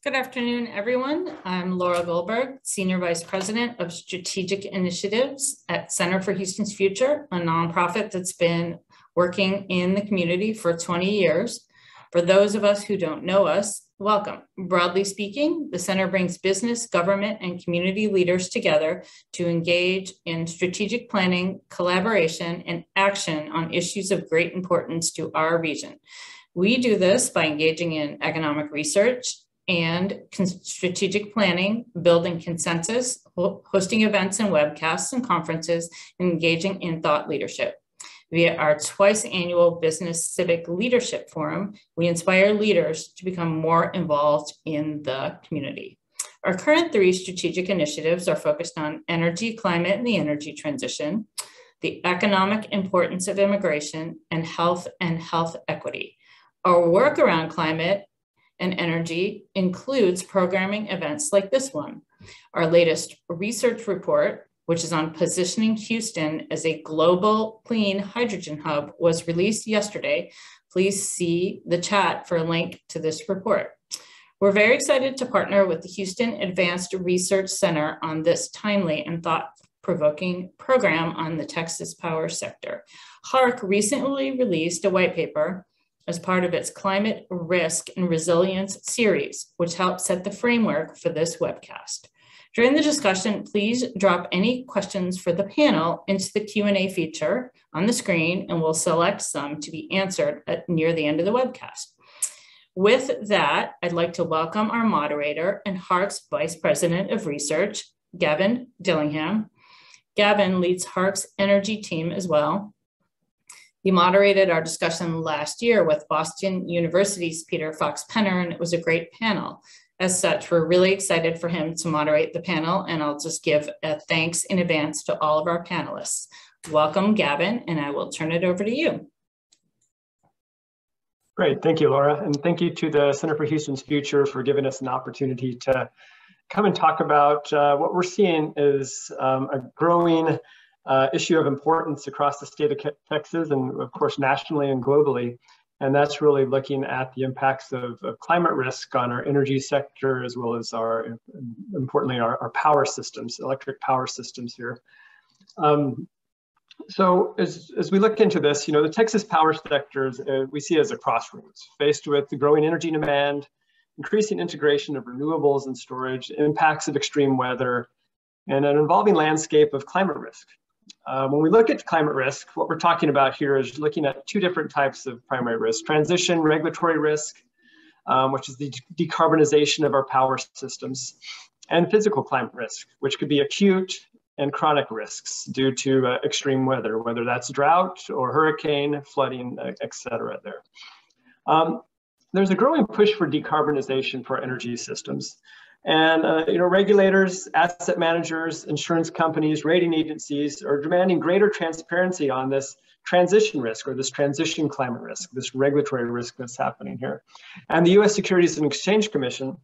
Good afternoon, everyone. I'm Laura Goldberg, Senior Vice President of Strategic Initiatives at Center for Houston's Future, a nonprofit that's been working in the community for 20 years. For those of us who don't know us, welcome. Broadly speaking, the center brings business, government, and community leaders together to engage in strategic planning, collaboration, and action on issues of great importance to our region. We do this by engaging in economic research and strategic planning, building consensus, hosting events and webcasts and conferences, and engaging in thought leadership. Via our twice annual Business Civic Leadership Forum, we inspire leaders to become more involved in the community. Our current 3 strategic initiatives are focused on energy, climate, and the energy transition, the economic importance of immigration, and health equity. Our work around climate and energy includes programming events like this one. Our latest research report, which is on positioning Houston as a global clean hydrogen hub, was released yesterday. Please see the chat for a link to this report. We're very excited to partner with the Houston Advanced Research Center on this timely and thought-provoking program on the Texas power sector. HARC recently released a white paper as part of its Climate Risk and Resilience series, which helps set the framework for this webcast. During the discussion, please drop any questions for the panel into the Q&A feature on the screen, and we'll select some to be answered near the end of the webcast. With that, I'd like to welcome our moderator and HARC's Vice President of Research, Gavin Dillingham. Gavin leads HARC's energy team as well. He moderated our discussion last year with Boston University's Peter Fox-Penner, and it was a great panel. As such, we're really excited for him to moderate the panel, and I'll just give a thanks in advance to all of our panelists. Welcome, Gavin, and I will turn it over to you. Great, thank you, Laura, and thank you to the Center for Houston's Future for giving us an opportunity to come and talk about what we're seeing is a growing issue of importance across the state of Texas and, of course, nationally and globally. And that's really looking at the impacts of climate risk on our energy sector, as well as importantly, our power systems, electric power systems here. So as we look into this, the Texas power sector we see as a crossroads, faced with the growing energy demand, increasing integration of renewables and storage, impacts of extreme weather, and an evolving landscape of climate risk. When we look at climate risk, what we're talking about here is looking at 2 different types of primary risk: transition regulatory risk, which is the decarbonization of our power systems, and physical climate risk, which could be acute and chronic risks due to extreme weather, whether that's drought or hurricane, flooding, et cetera there. There's a growing push for decarbonization for energy systems. And regulators, asset managers, insurance companies, rating agencies are demanding greater transparency on this transition risk, or this transition climate risk, this regulatory risk that's happening here. And the U.S. Securities and Exchange Commission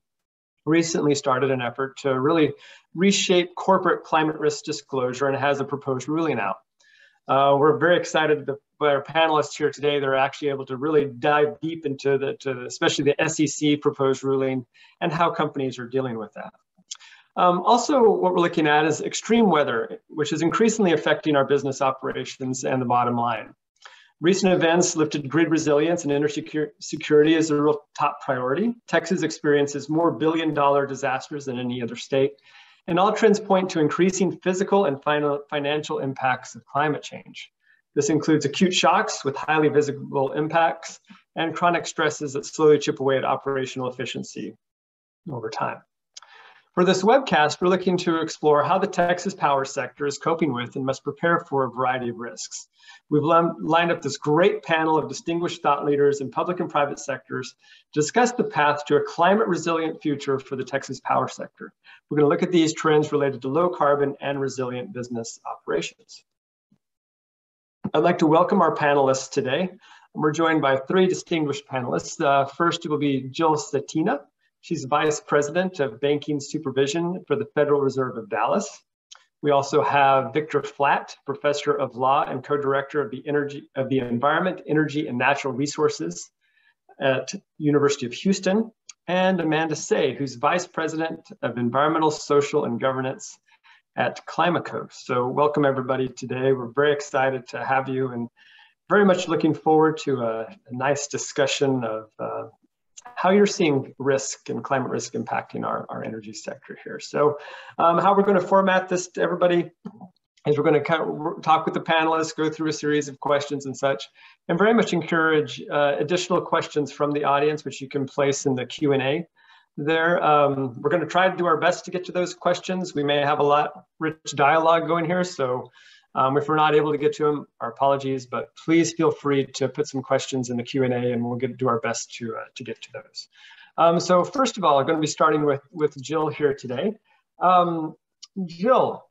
recently started an effort to really reshape corporate climate risk disclosure and has a proposed ruling out. We're very excited by our panelists here today. They're actually able to really dive deep into especially the SEC proposed ruling and how companies are dealing with that. Also, what we're looking at is extreme weather, which is increasingly affecting our business operations and the bottom line. Recent events lifted grid resilience and energy security as a real top priority. Texas experiences more billion-dollar disasters than any other state. And all trends point to increasing physical and financial impacts of climate change. This includes acute shocks with highly visible impacts and chronic stresses that slowly chip away at operational efficiency over time. For this webcast, we're looking to explore how the Texas power sector is coping with and must prepare for a variety of risks. We've lined up this great panel of distinguished thought leaders in public and private sectors to discuss the path to a climate resilient future for the Texas power sector. We're going to look at these trends related to low carbon and resilient business operations. I'd like to welcome our panelists today. We're joined by 3 distinguished panelists. First, it will be Jill Cetina. She's Vice President of Banking Supervision for the Federal Reserve of Dallas. We also have Victor Flatt, Professor of Law and Co-Director of the Environment, Energy, and Natural Resources at University of Houston. and Amanda Say, who's Vice President of Environmental, Social, and Governance at Climaco. So welcome everybody today. We're very excited to have you and very much looking forward to a nice discussion of how you're seeing risk and climate risk impacting our energy sector here. So how we're going to format this to everybody is we're going to kind of talk with the panelists, go through a series of questions and such, and very much encourage additional questions from the audience, which you can place in the Q&A there. We're going to try to do our best to get to those questions. We may have a lot rich dialogue going here, so if we're not able to get to them, our apologies, but please feel free to put some questions in the Q&A and we'll do our best to get to those. So first of all, I'm going to be starting with Jill here today. Jill,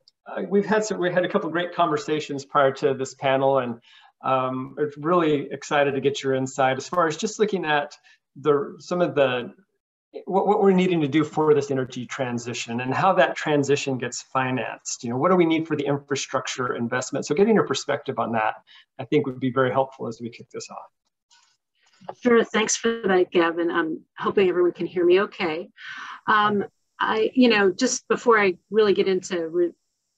we had a couple of great conversations prior to this panel, and I'm really excited to get your insight as far as just looking at what we're needing to do for this energy transition and how that transition gets financed. What do we need for the infrastructure investment? So getting your perspective on that, I think would be very helpful as we kick this off. Sure, thanks for that, Gavin. I'm hoping everyone can hear me okay. Just before I really get into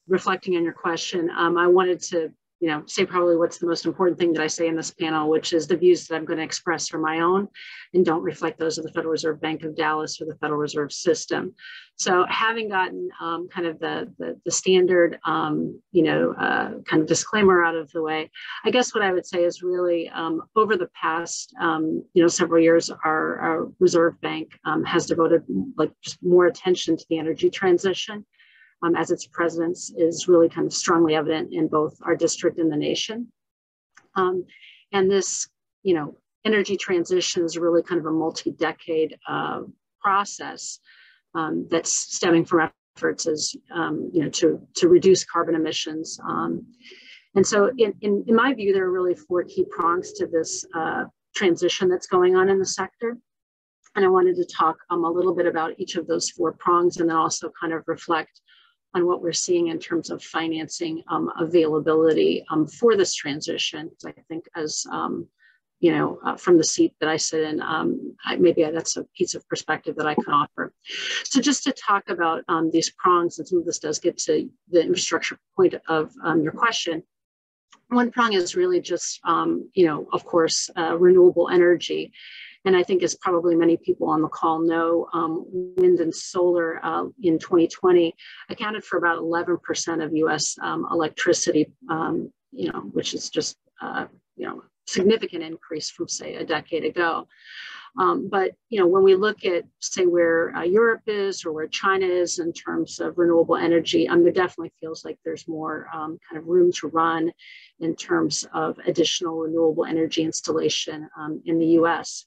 reflecting on your question, I wanted to say probably what's the most important thing that I say in this panel, which is the views that I'm going to express are my own and don't reflect those of the Federal Reserve Bank of Dallas or the Federal Reserve System. So having gotten kind of the standard, kind of disclaimer out of the way, I guess what I would say is really over the past, several years, our Reserve Bank has devoted just more attention to the energy transition. As its presence is really kind of strongly evident in both our district and the nation. And this, energy transition is really kind of a multi-decade process that's stemming from efforts to reduce carbon emissions. And so in my view, there are really four key prongs to this transition that's going on in the sector. And I wanted to talk a little bit about each of those four prongs and then also kind of reflect on what we're seeing in terms of financing availability for this transition. I think as, from the seat that I sit in, maybe that's a piece of perspective that I can offer. So just to talk about these prongs, and some of this does get to the infrastructure point of your question. One prong is really just, of course, renewable energy. And I think as probably many people on the call know, wind and solar in 2020 accounted for about 11% of US electricity, which is just, significant increase from say a decade ago. But, when we look at say where Europe is or where China is in terms of renewable energy, there definitely feels like there's more kind of room to run in terms of additional renewable energy installation in the US.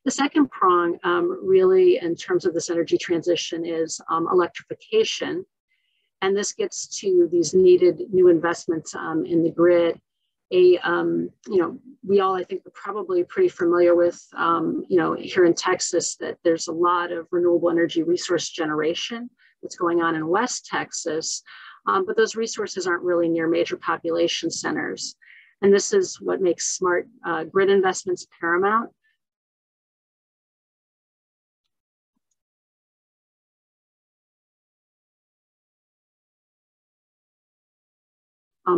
The second prong really in terms of this energy transition is electrification. And this gets to these needed new investments in the grid. We all, I think, are probably pretty familiar with, here in Texas, that there's a lot of renewable energy resource generation that's going on in West Texas, but those resources aren't really near major population centers. And this is what makes smart grid investments paramount.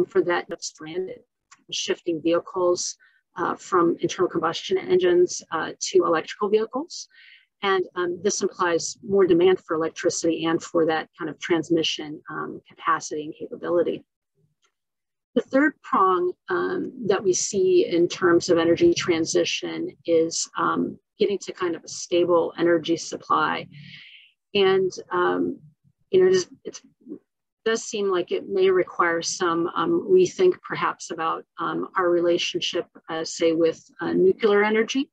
For that, that's stranded, shifting vehicles from internal combustion engines to electrical vehicles. And this implies more demand for electricity and for that kind of transmission capacity and capability. The third prong that we see in terms of energy transition is getting to kind of a stable energy supply. And, it does seem like it may require some rethink perhaps about our relationship, say, with nuclear energy,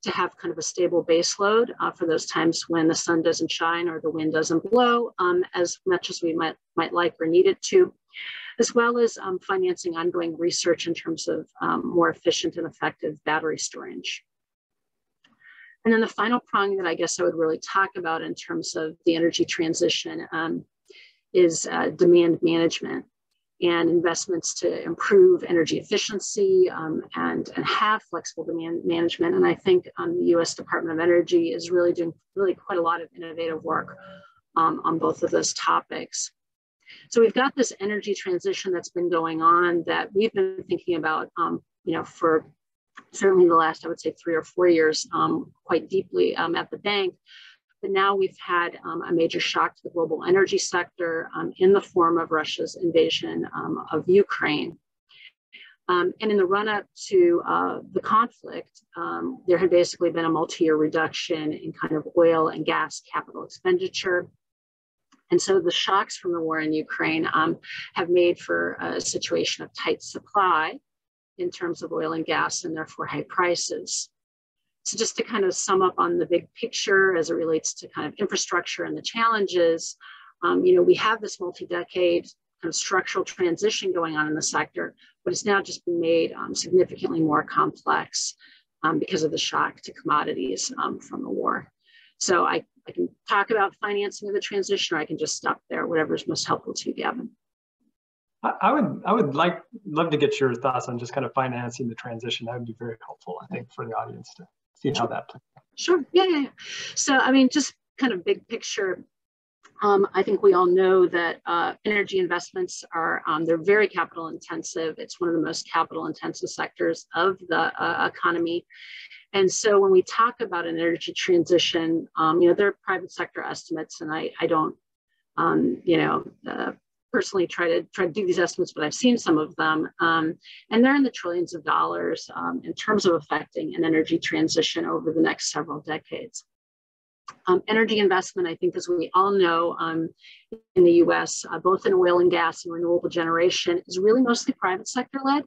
to have kind of a stable base load for those times when the sun doesn't shine or the wind doesn't blow as much as we might like or need it to, as well as financing ongoing research in terms of more efficient and effective battery storage. And then the final prong that I guess I would really talk about in terms of the energy transition is demand management. and investments to improve energy efficiency and have flexible demand management. And I think the U.S. Department of Energy is really doing quite a lot of innovative work on both of those topics. So we've got this energy transition that's been going on that we've been thinking about, for certainly the last, I would say, 3 or 4 years, quite deeply at the bank. But now we've had a major shock to the global energy sector in the form of Russia's invasion of Ukraine. And in the run-up to the conflict, there had basically been a multi-year reduction in kind of oil and gas capital expenditure. And so the shocks from the war in Ukraine have made for a situation of tight supply in terms of oil and gas, and therefore high prices. So just to kind of sum up on the big picture as it relates to kind of infrastructure and the challenges, we have this multi-decade kind of structural transition going on in the sector, but it's now just been made significantly more complex because of the shock to commodities from the war. So I can talk about financing of the transition, or I can just stop there, whatever is most helpful to you, Gavin. I would love to get your thoughts on just kind of financing the transition. That would be very helpful, I think, for the audience to see how that plays out. Sure. Yeah. So, I mean, just kind of big picture, I think we all know that energy investments are, they're very capital intensive. It's one of the most capital intensive sectors of the economy. And so when we talk about an energy transition, there are private sector estimates, and I don't, personally try to do these estimates, but I've seen some of them, and they're in the trillions of dollars in terms of affecting an energy transition over the next several decades. Energy investment, I think, as we all know, in the U.S., both in oil and gas and renewable generation, is really mostly private sector led,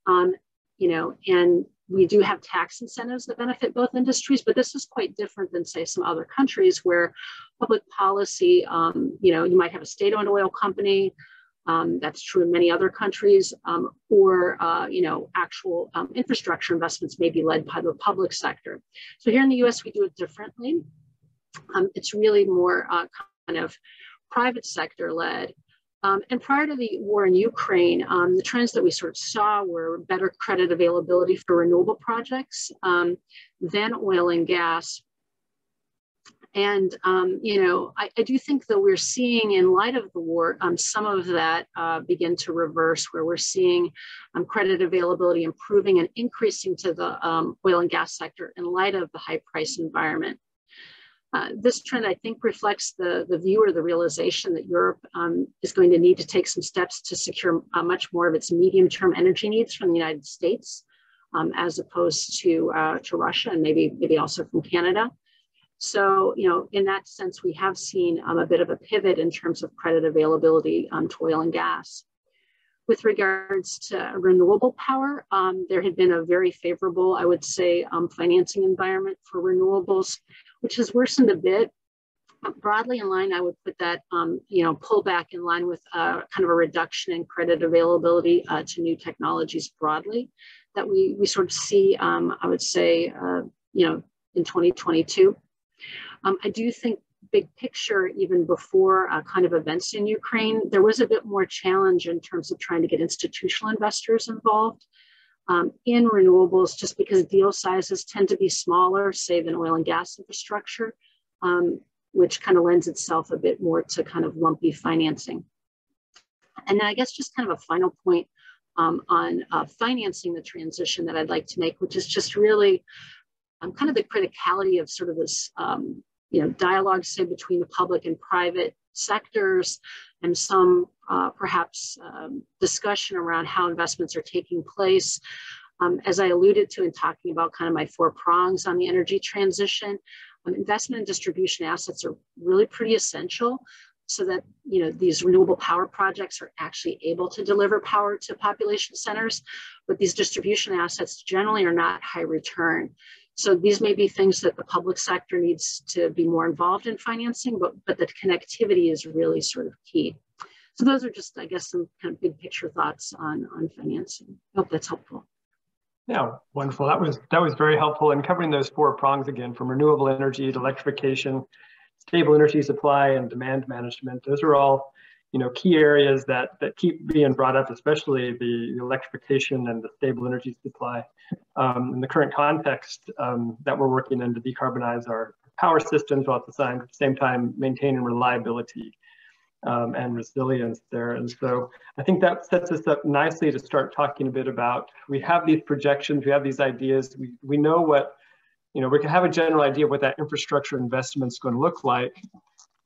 and we do have tax incentives that benefit both industries, but this is quite different than, say, some other countries where public policy, you might have a state-owned oil company, that's true in many other countries, or, actual infrastructure investments may be led by the public sector. So here in the US, we do it differently. It's really more kind of private sector led. And prior to the war in Ukraine, the trends that we sort of saw were better credit availability for renewable projects than oil and gas. And, I do think that we're seeing, in light of the war, some of that begin to reverse, where we're seeing credit availability improving and increasing to the oil and gas sector in light of the high price environment. This trend, I think, reflects the view or the realization that Europe is going to need to take some steps to secure much more of its medium-term energy needs from the United States, as opposed to Russia and maybe also from Canada. So, in that sense, we have seen a bit of a pivot in terms of credit availability to oil and gas. With regards to renewable power, there had been a very favorable, I would say, financing environment for renewables, which has worsened a bit. Broadly in line, I would put that, pullback in line with kind of a reduction in credit availability to new technologies broadly that we sort of see, I would say, in 2022. I do think big picture, even before kind of events in Ukraine, there was a bit more challenge in terms of trying to get institutional investors involved in renewables, just because deal sizes tend to be smaller, say, than oil and gas infrastructure, which kind of lends itself a bit more to kind of lumpy financing. And then I guess just kind of a final point on financing the transition that I'd like to make, which is just really kind of the criticality of sort of this dialogue, say, between the public and private sectors, and some perhaps discussion around how investments are taking place. As I alluded to in talking about kind of my 4 prongs on the energy transition, investment and distribution assets are really pretty essential so that these renewable power projects are actually able to deliver power to population centers. But these distribution assets generally are not high return. So these may be things that the public sector needs to be more involved in financing, but the connectivity is really sort of key. So those are just, I guess, some kind of big picture thoughts on financing. I hope that's helpful. Yeah, wonderful. That was very helpful in covering those 4 prongs again, from renewable energy to electrification, stable energy supply, and demand management. Those are all key areas that keep being brought up, especially the electrification and the stable energy supply in the current context that we're working in to decarbonize our power systems while at the same time maintaining reliability and resilience there. And so I think that sets us up nicely to start talking a bit about, we have these projections, we have these ideas, we know what, we can have a general idea of what that infrastructure investment is going to look like.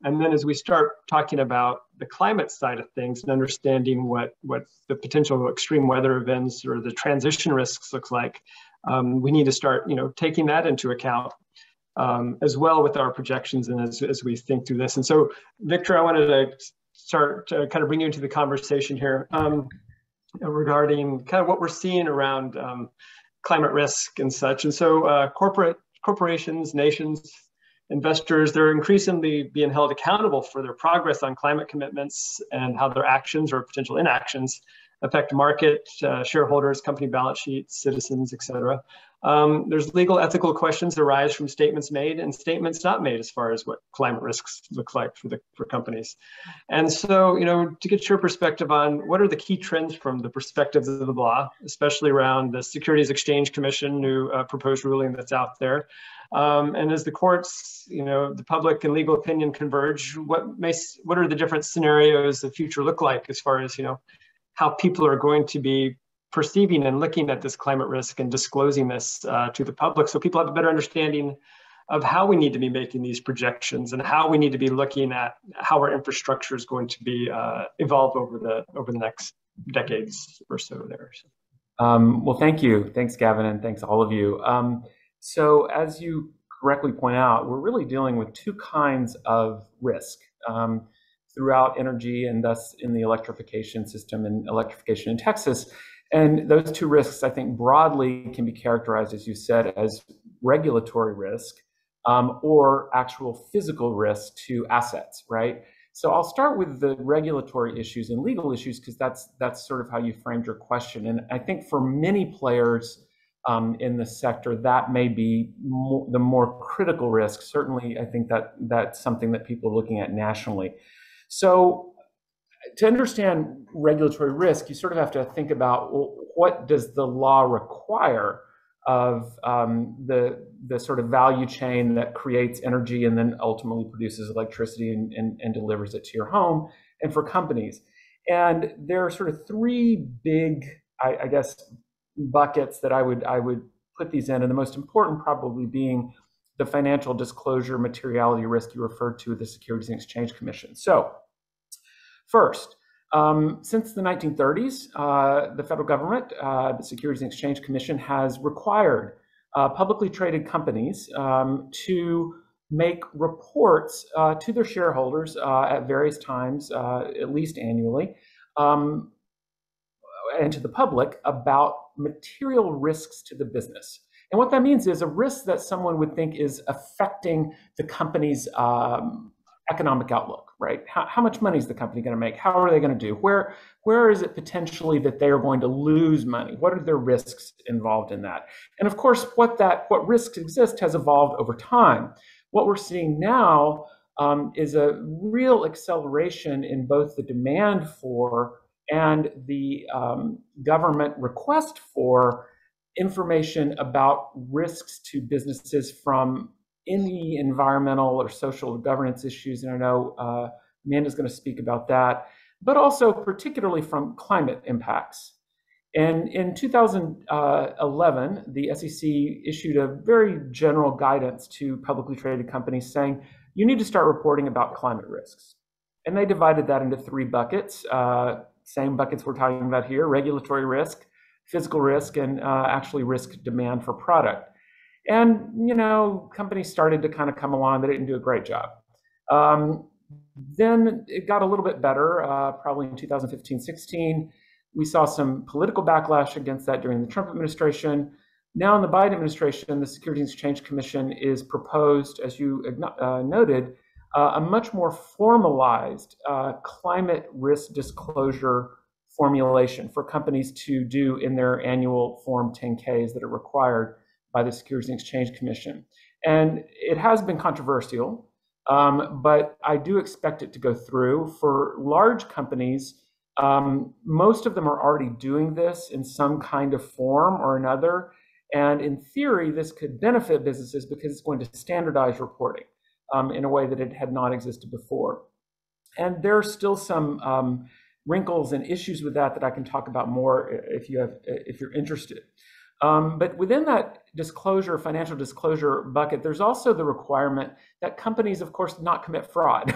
And then as we start talking about the climate side of things and understanding what the potential extreme weather events or the transition risks look like, we need to start, taking that into account as well with our projections and as we think through this. And so, Victor, I wanted to start to kind of bring you into the conversation here regarding kind of what we're seeing around climate risk and such. And so corporations, nations, investors, they're increasingly being held accountable for their progress on climate commitments and how their actions or potential inactions affect market, shareholders, company balance sheets, citizens, et cetera. There's legal, ethical questions that arise from statements made and statements not made as far as what climate risks look like for companies. And so, to get your perspective on what are the key trends from the perspective of the law, especially around the Securities Exchange Commission new proposed ruling that's out there. And as the courts, the public and legal opinion converge, what are the different scenarios the future look like as far as, how people are going to be perceiving and looking at this climate risk and disclosing this to the public, so people have a better understanding of how we need to be making these projections and how we need to be looking at how our infrastructure is going to be evolve over the next decades or so there. Well, thank you. Thanks, Gavin, and thanks all of you. So as you correctly point out, we're really dealing with two kinds of risk throughout energy and thus in the electrification system and electrification in Texas. And those two risks, I think, broadly can be characterized, as you said, as regulatory risk or actual physical risk to assets, right? So I'll start with the regulatory issues and legal issues because that's sort of how you framed your question. And I think for many players in the sector, that may be the more critical risk. Certainly, I think that's something that people are looking at nationally. So to understand regulatory risk, you sort of have to think about, well, what does the law require of the sort of value chain that creates energy and then ultimately produces electricity and delivers it to your home and for companies. And there are sort of three big, I guess, buckets that I would put these in, and the most important probably being the financial disclosure materiality risk you referred to, the Securities and Exchange Commission. So first, since the 1930s, the federal government, the Securities and Exchange Commission, has required publicly traded companies to make reports to their shareholders at various times, at least annually, and to the public about material risks to the business. And what that means is a risk that someone would think is affecting the company's economic outlook, right? How much money is the company going to make? How are they going to do? Where is it potentially that they are going to lose money? What are their risks involved in that? And of course, what risks exist has evolved over time. What we're seeing now is a real acceleration in both the demand for and the government request for information about risks to businesses from any environmental or social governance issues. And I know Amanda's going to speak about that, but also particularly from climate impacts. And in 2011, the SEC issued a very general guidance to publicly traded companies saying, you need to start reporting about climate risks. And they divided that into three buckets, same buckets we're talking about here: regulatory risk, physical risk, and actually risk demand for product. And, companies started to kind of come along. They didn't do a great job. Then it got a little bit better, probably in 2015-16. We saw some political backlash against that during the Trump administration. Now in the Biden administration, the Securities and Exchange Commission is proposed, as you noted, a much more formalized climate risk disclosure formulation for companies to do in their annual Form 10-Ks that are required by the Securities and Exchange Commission. And it has been controversial but I do expect it to go through. For large companies, most of them are already doing this in some kind of form or another. And in theory, this could benefit businesses because it's going to standardize reporting in a way that it had not existed before. And there are still some wrinkles and issues with that I can talk about more if you're interested. But within that disclosure, financial disclosure bucket, there's also the requirement that companies, of course, not commit fraud.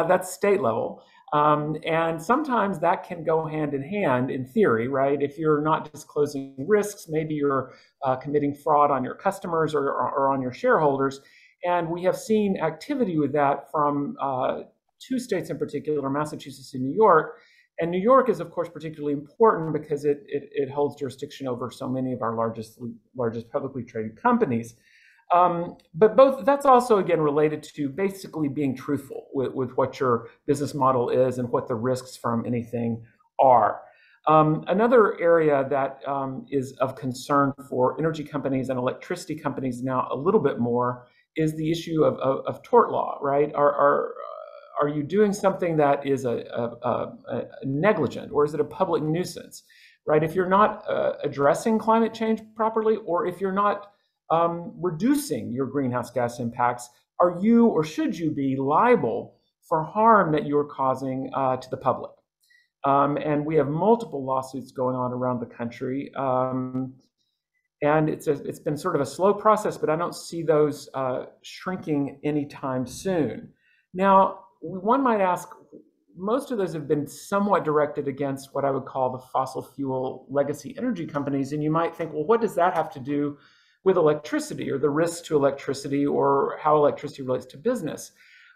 That's state level. And sometimes that can go hand in hand in theory, right? If you're not disclosing risks, maybe you're committing fraud on your customers or on your shareholders. And we have seen activity with that from two states in particular, Massachusetts and New York. And New York is, of course, particularly important because it holds jurisdiction over so many of our largest publicly traded companies. But that's also, again, related to basically being truthful with what your business model is and what the risks from anything are. Another area that is of concern for energy companies and electricity companies now a little bit more is the issue of tort law, right? Are you doing something that is a negligent, or is it a public nuisance, right? If you're not addressing climate change properly, or if you're not reducing your greenhouse gas impacts, are you or should you be liable for harm that you're causing to the public? And we have multiple lawsuits going on around the country. And it's been sort of a slow process, but I don't see those shrinking anytime soon. Now, one might ask, most of those have been somewhat directed against what I would call the fossil fuel legacy energy companies. And you might think, well, what does that have to do with electricity, or the risk to electricity, or how electricity relates to business?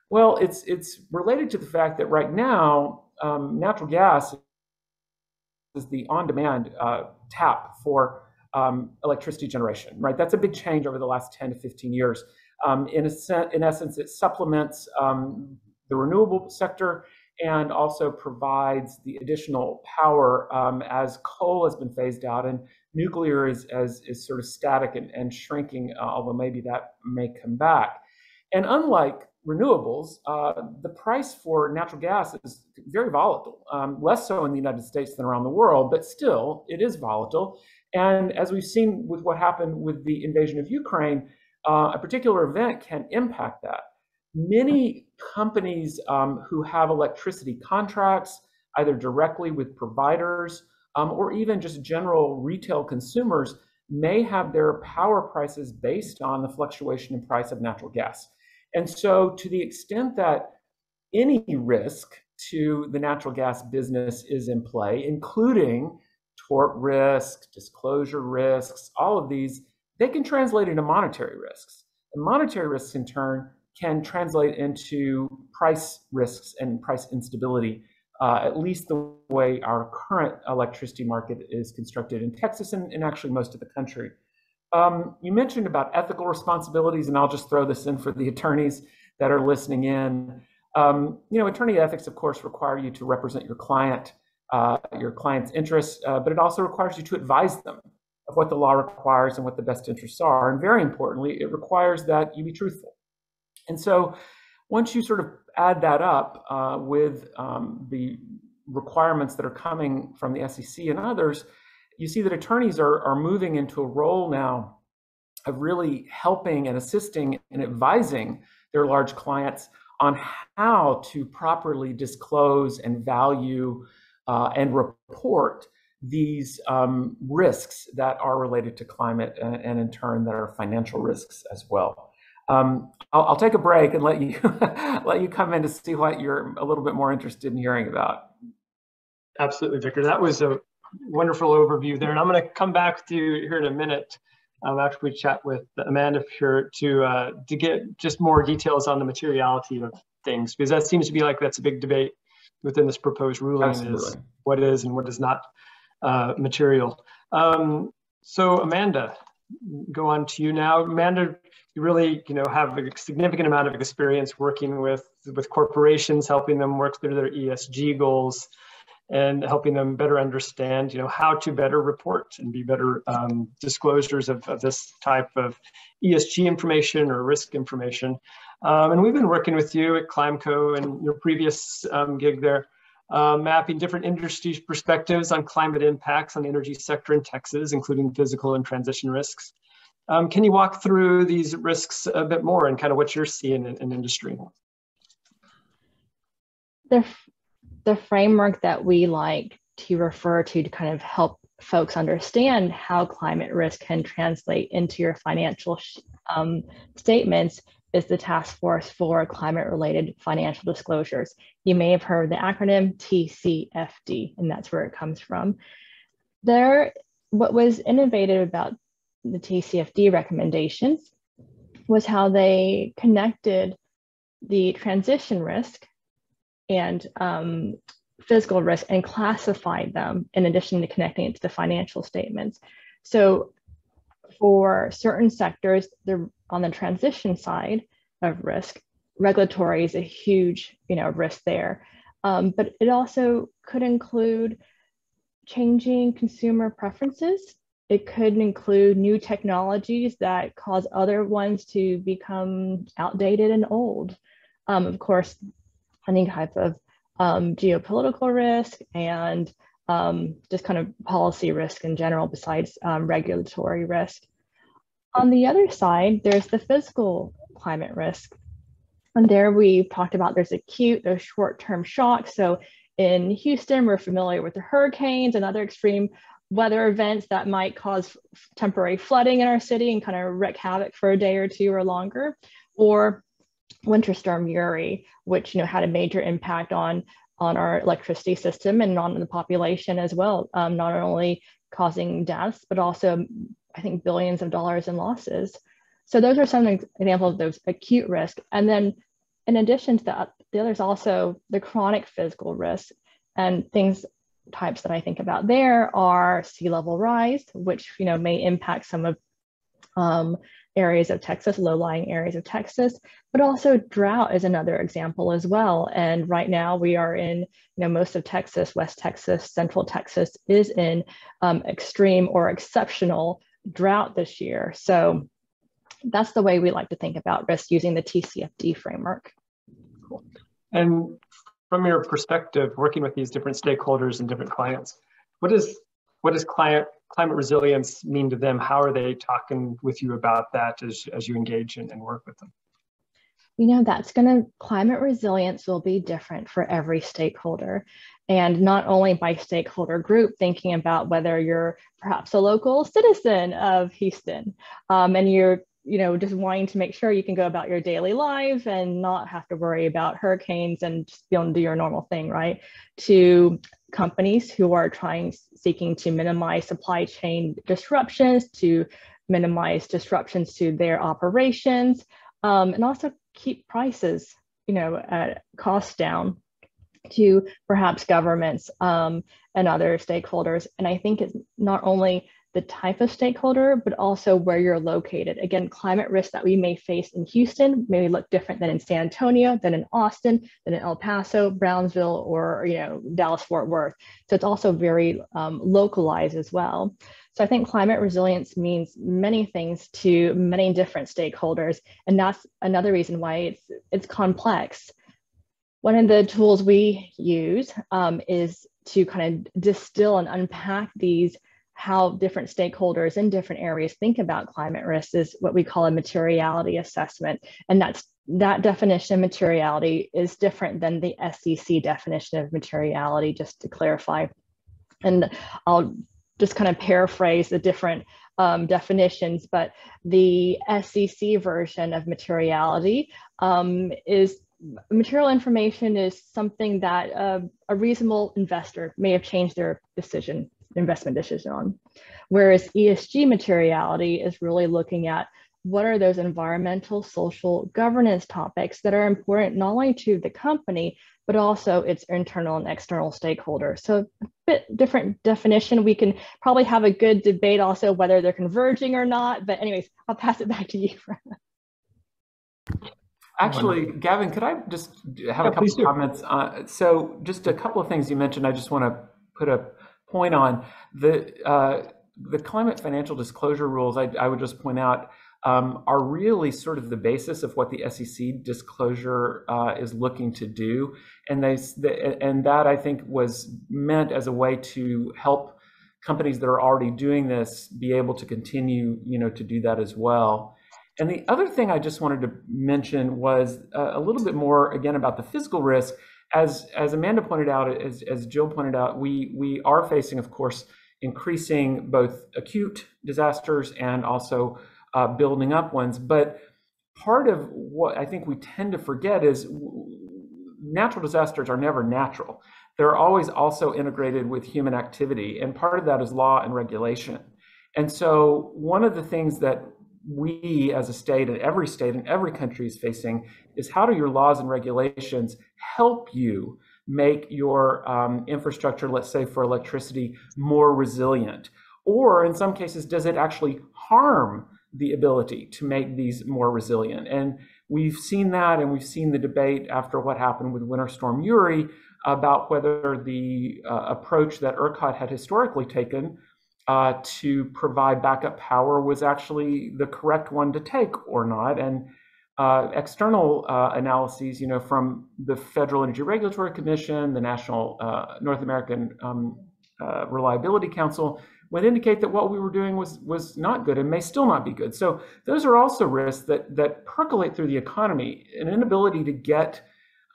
Well, it's related to the fact that right now, natural gas is the on-demand tap for electricity generation, right? That's a big change over the last 10 to 15 years. In essence, it supplements the renewable sector and also provides the additional power as coal has been phased out and nuclear is sort of static and shrinking, although maybe that may come back. And unlike renewables, the price for natural gas is very volatile, less so in the United States than around the world, but still it is volatile. And as we've seen with what happened with the invasion of Ukraine, a particular event can impact that. Many companies who have electricity contracts, either directly with providers or even just general retail consumers, may have their power prices based on the fluctuation in price of natural gas. And so to the extent that any risk to the natural gas business is in play, including tort risk, disclosure risks, all of these, they can translate into monetary risks. And monetary risks, in turn, can translate into price risks and price instability, at least the way our current electricity market is constructed in Texas and actually most of the country. You mentioned about ethical responsibilities, and I'll just throw this in for the attorneys that are listening in. Attorney ethics, of course, require you to represent your client's interests, but it also requires you to advise them of what the law requires and what the best interests are. And very importantly, it requires that you be truthful. And so once you sort of add that up with the requirements that are coming from the SEC and others, you see that attorneys are moving into a role now of really helping and assisting and advising their large clients on how to properly disclose and value and report these risks that are related to climate and in turn that are financial risks as well. I'll take a break and let you come in to see what you're a little bit more interested in hearing about. Absolutely, Victor. That was a wonderful overview there. And I'm going to come back to you here in a minute after we chat with Amanda here to get just more details on the materiality of things, because that seems to be like that's a big debate within this proposed ruling. Absolutely. Is what is and what is not material. So Amanda, go on to you now. Amanda, you really have a significant amount of experience working with corporations, helping them work through their ESG goals. and helping them better understand, how to better report and be better disclosures of this type of ESG information or risk information. And we've been working with you at Climco and your previous gig there, mapping different industry perspectives on climate impacts on the energy sector in Texas, including physical and transition risks. Can you walk through these risks a bit more and kind of what you're seeing in industry? The framework that we like to refer to kind of help folks understand how climate risk can translate into your financial statements is the Task Force for Climate-Related Financial Disclosures. You may have heard the acronym TCFD, and that's where it comes from. What was innovative about the TCFD recommendations was how they connected the transition risk and physical risk and classified them in addition to connecting it to the financial statements. So for certain sectors, they're on the transition side of risk. Regulatory is a huge, risk there, but it also could include changing consumer preferences. It could include new technologies that cause other ones to become outdated and old. Of course, any type of geopolitical risk and just kind of policy risk in general besides regulatory risk. On the other side, there's the physical climate risk. And there we talked about there's those short-term shocks. So in Houston, we're familiar with the hurricanes and other extreme weather events that might cause temporary flooding in our city and kind of wreak havoc for a day or two or longer. Or Winter Storm Uri, which had a major impact on our electricity system and on the population as well, not only causing deaths, but also I think billions of dollars in losses. So those are some examples of those acute risk. And then in addition to that, the other's also the chronic physical risk, and types that I think about there are sea level rise, which may impact some of areas of Texas, low-lying areas of Texas, but also drought is another example as well. And right now we are in, most of Texas, West Texas, Central Texas is in extreme or exceptional drought this year. So that's the way we like to think about risk using the TCFD framework. Cool. And from your perspective, working with these different stakeholders and different clients, what does climate resilience mean to them? How are they talking with you about that as you engage and work with them? Climate resilience will be different for every stakeholder, and not only by stakeholder group, thinking about whether you're perhaps a local citizen of Houston and you're just wanting to make sure you can go about your daily life and not have to worry about hurricanes and just be able to do your normal thing, right? To companies who are seeking to minimize supply chain disruptions, to minimize disruptions to their operations, and also keep prices, costs down, to perhaps governments and other stakeholders. And I think it's not only the type of stakeholder, but also where you're located. Again, climate risks that we may face in Houston may look different than in San Antonio, than in Austin, than in El Paso, Brownsville, or Dallas, Fort Worth. So it's also very localized as well. So I think climate resilience means many things to many different stakeholders, and that's another reason why it's complex. One of the tools we use is to kind of distill and unpack how different stakeholders in different areas think about climate risks is what we call a materiality assessment. And that definition of materiality is different than the SEC definition of materiality, just to clarify. And I'll just kind of paraphrase the different definitions, but the SEC version of materiality is material information is something that a reasonable investor may have changed their investment decision on. Whereas ESG materiality is really looking at what are those environmental, social, governance topics that are important not only to the company, but also its internal and external stakeholders. So a bit different definition. We can probably have a good debate also whether they're converging or not, but anyways, I'll pass it back to you. Actually, Gavin, could I just have a couple of comments? So just a couple of things you mentioned, I just want to put a point on. The climate financial disclosure rules, I would just point out, are really sort of the basis of what the SEC disclosure is looking to do. And that I think was meant as a way to help companies that are already doing this be able to continue, to do that as well. And the other thing I just wanted to mention was a little bit more, again, about the physical risk. As Amanda pointed out, as Jill pointed out, we are facing, of course, increasing both acute disasters and also building up ones. But part of what I think we tend to forget is natural disasters are never natural. They're always also integrated with human activity. And part of that is law and regulation. And so one of the things that we as a state and every country is facing is, how do your laws and regulations help you make your infrastructure, let's say for electricity, more resilient? Or in some cases, does it actually harm the ability to make these more resilient? And we've seen that, and we've seen the debate after what happened with Winter Storm Uri about whether the approach that ERCOT had historically taken to provide backup power was actually the correct one to take or not. And external analyses, from the Federal Energy Regulatory Commission, the National North American Reliability Council, would indicate that what we were doing was not good and may still not be good. So those are also risks that percolate through the economy. An inability to get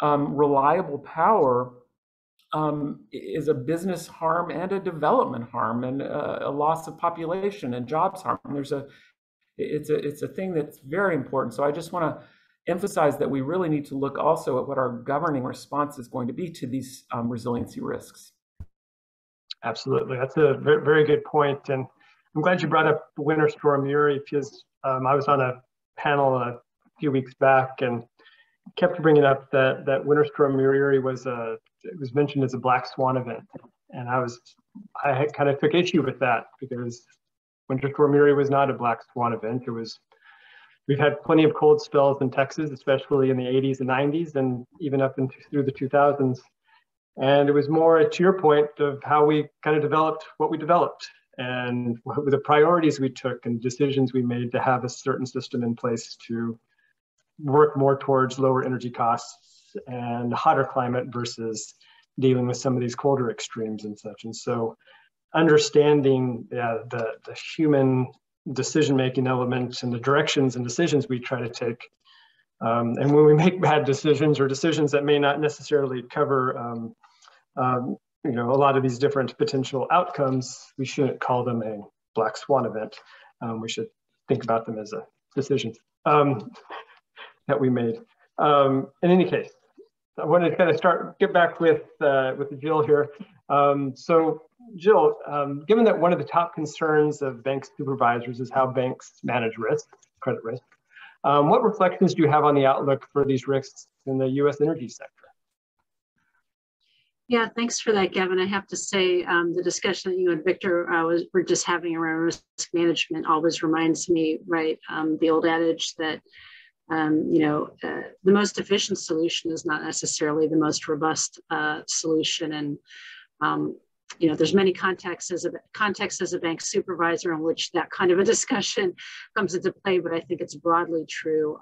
reliable power is a business harm and a development harm, and a loss of population and jobs harm. And it's a thing that's very important. So I just want to emphasize that we really need to look also at what our governing response is going to be to these resiliency risks. Absolutely, that's a very, very good point. And I'm glad you brought up Winter Storm Uri, because I was on a panel a few weeks back and kept bringing up that Winter Storm Uri was mentioned as a black swan event, and I kind of took issue with that, because Winter Storm Uri was not a black swan event. We've had plenty of cold spells in Texas, especially in the 80s and 90s, and even up through the 2000s. And it was more, to your point, of how we kind of developed what we developed, and the priorities we took and decisions we made to have a certain system in place to work more towards lower energy costs and hotter climate versus dealing with some of these colder extremes and such. And so understanding the human decision-making element and the directions and decisions we try to take. And when we make bad decisions, or decisions that may not necessarily cover a lot of these different potential outcomes, we shouldn't call them a black swan event. We should think about them as a decisions that we made. In any case, I want to kind of get back with Jill here. So Jill, given that one of the top concerns of bank supervisors is how banks manage risk, credit risk, what reflections do you have on the outlook for these risks in the U.S. energy sector? Yeah, thanks for that, Gavin. I have to say, the discussion that you and Victor were just having around risk management always reminds me, right, the old adage that, the most efficient solution is not necessarily the most robust solution. And, there's many contexts as a bank supervisor in which that kind of a discussion comes into play, but I think it's broadly true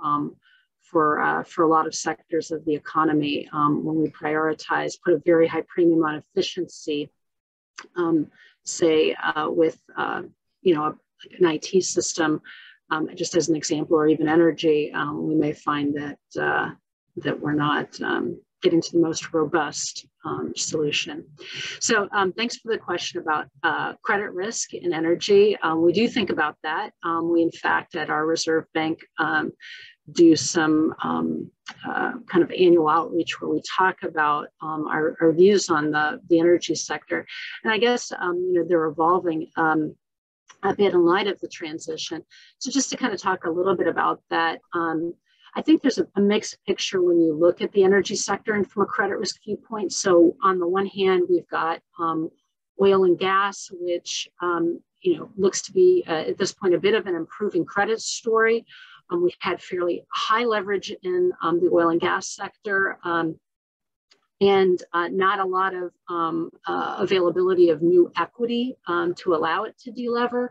for a lot of sectors of the economy. When we prioritize, put a very high premium on efficiency, say with an IT system, just as an example, or even energy, we may find that we're not getting to the most robust solution. So thanks for the question about credit risk in energy. We do think about that. We, in fact, at our Reserve Bank, do some kind of annual outreach where we talk about our views on the energy sector. And I guess, they're evolving a bit in light of the transition. So just to kind of talk a little bit about that, I think there's a mixed picture when you look at the energy sector and from a credit risk viewpoint. So on the one hand, we've got oil and gas, which looks to be at this point a bit of an improving credit story. We had fairly high leverage in the oil and gas sector, and not a lot of availability of new equity to allow it to delever.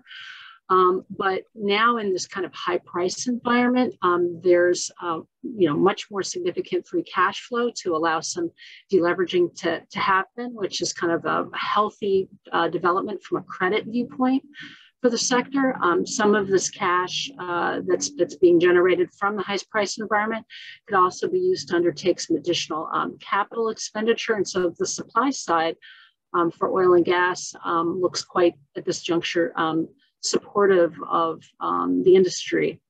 But now in this kind of high price environment, there's much more significant free cash flow to allow some deleveraging to happen, which is kind of a healthy development from a credit viewpoint for the sector. Some of this cash that's being generated from the high price environment could also be used to undertake some additional capital expenditure. And so the supply side for oil and gas looks quite, at this juncture, supportive of the industry.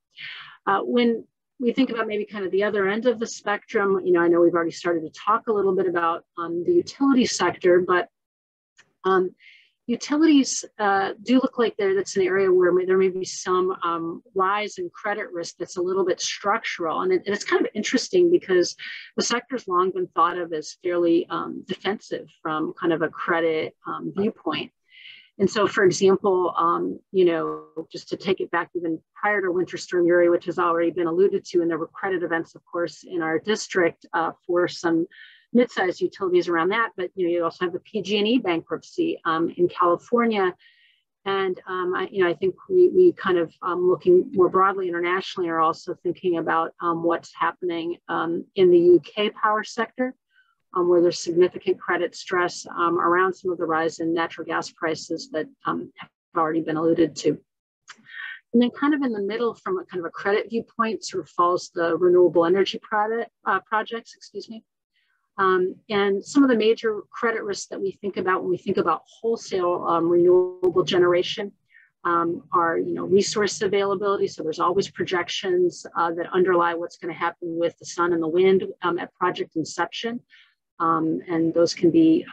When we think about maybe kind of the other end of the spectrum, I know we've already started to talk a little bit about the utility sector, but utilities do look like that's an area where there may be some rise in credit risk that's a little bit structural. And it's kind of interesting because the sector's long been thought of as fairly defensive from kind of a credit viewpoint. And so, for example, just to take it back even prior to Winter Storm Uri, which has already been alluded to, and there were credit events, of course, in our district for some mid-sized utilities around that. But you also have the PG&E bankruptcy in California, and I think we kind of looking more broadly internationally are also thinking about what's happening in the UK power sector. Where there's significant credit stress around some of the rise in natural gas prices that have already been alluded to. And then kind of in the middle from a kind of a credit viewpoint sort of falls the renewable energy projects, and some of the major credit risks that we think about when we think about wholesale renewable generation are, resource availability. So there's always projections that underlie what's going to happen with the sun and the wind at project inception. And those can be,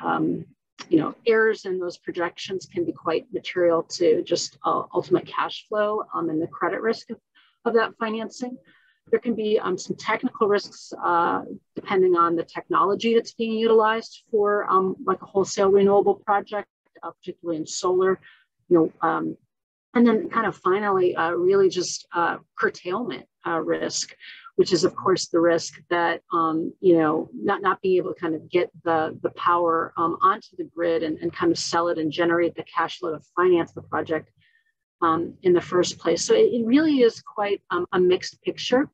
errors in those projections can be quite material to just ultimate cash flow and the credit risk of that financing. There can be some technical risks depending on the technology that's being utilized for like a wholesale renewable project, particularly in solar, and then kind of finally, really just curtailment risk, which is, of course, the risk that, not being able to kind of get the power onto the grid and kind of sell it and generate the cash flow to finance the project in the first place. So it really is quite a mixed picture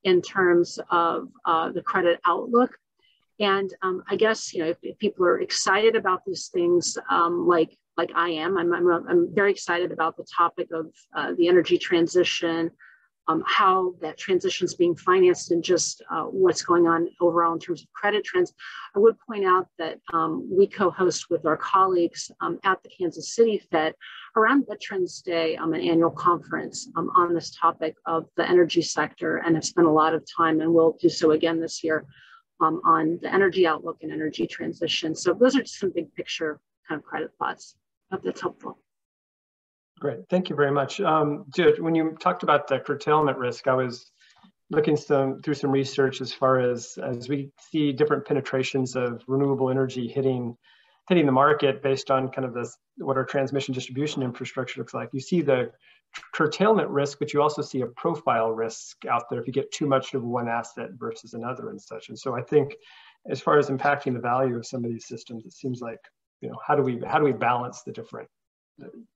in terms of the credit outlook. And I guess, if people are excited about these things, like I am, I'm very excited about the topic of the energy transition, how that transition is being financed, and just what's going on overall in terms of credit trends. I would point out that we co-host with our colleagues at the Kansas City Fed around Veterans Day an annual conference on this topic of the energy sector, and have spent a lot of time, and we'll do so again this year, on the energy outlook and energy transition. So those are just some big picture kind of credit thoughts. I hope that's helpful. Great, thank you very much. Judge, when you talked about the curtailment risk, I was looking through some research as far as we see different penetrations of renewable energy hitting the market based on kind of what our transmission distribution infrastructure looks like. You see the curtailment risk, but you also see a profile risk out there if you get too much of one asset versus another and such. And so I think as far as impacting the value of some of these systems, it seems like, how do we balance the different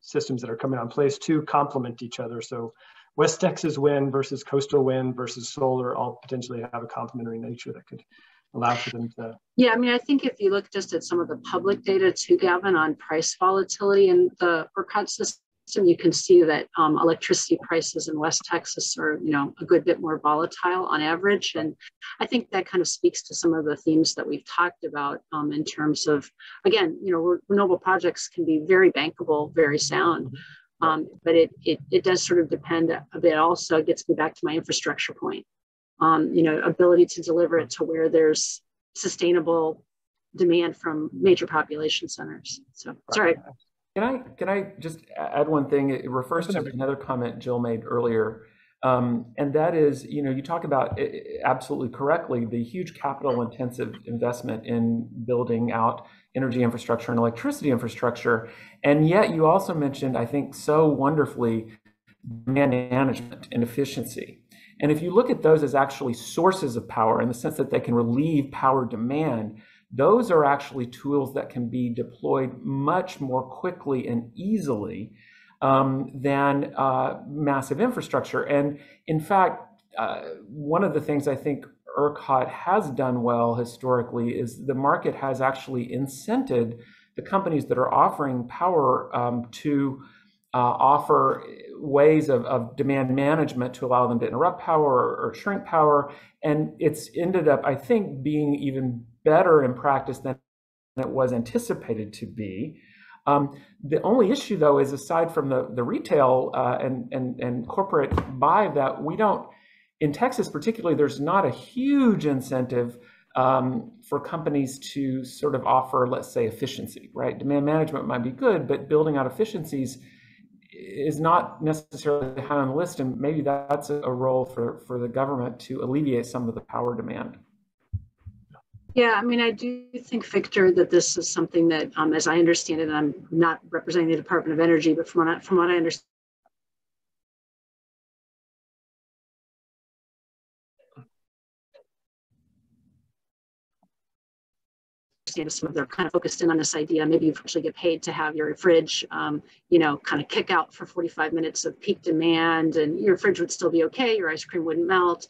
systems that are coming on place to complement each other? So West Texas wind versus coastal wind versus solar all potentially have a complementary nature that could allow for them to. Yeah, I think if you look just at some of the public data too, Gavin, on price volatility in the ERCOT system, you can see that electricity prices in West Texas are, a good bit more volatile on average. And I think that kind of speaks to some of the themes that we've talked about in terms of, again, renewable projects can be very bankable, very sound, but it does sort of depend a bit. Also, it gets me back to my infrastructure point, ability to deliver it to where there's sustainable demand from major population centers. So, sorry. Can I just add one thing? It refers to another comment Jill made earlier, and that is, you talk about absolutely correctly the huge capital-intensive investment in building out energy infrastructure and electricity infrastructure, and yet you also mentioned, I think, so wonderfully, demand management and efficiency. And if you look at those as actually sources of power in the sense that they can relieve power demand, those are actually tools that can be deployed much more quickly and easily than massive infrastructure. And in fact, one of the things I think ERCOT has done well historically is the market has actually incented the companies that are offering power to offer ways of demand management to allow them to interrupt power or shrink power. And it's ended up, I think, being even better in practice than it was anticipated to be. The only issue, though, is aside from the retail and corporate buy, that we don't, in Texas particularly, there's not a huge incentive for companies to sort of offer, let's say, efficiency, right? Demand management might be good, but building out efficiencies is not necessarily high on the list, and maybe that's a role for the government to alleviate some of the power demand. Yeah, I mean, I do think, Victor, that this is something that, as I understand it, and I'm not representing the Department of Energy, but from what I understand, some of them are kind of focused in on this idea. Maybe you actually get paid to have your fridge, you know, kind of kick out for 45 minutes of peak demand, and your fridge would still be okay. Your ice cream wouldn't melt.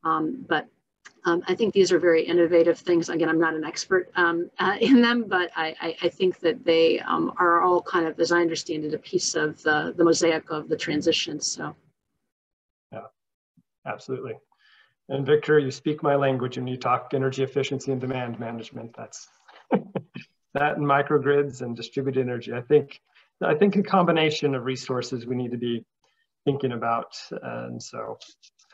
But I think these are very innovative things. Again, I'm not an expert in them, but I think that they are all kind of, as I understand it, a piece of the mosaic of the transition. So, yeah, absolutely. And Victor, you speak my language when you talk energy efficiency and demand management. That's that and microgrids and distributed energy. I think a combination of resources we need to be thinking about. And so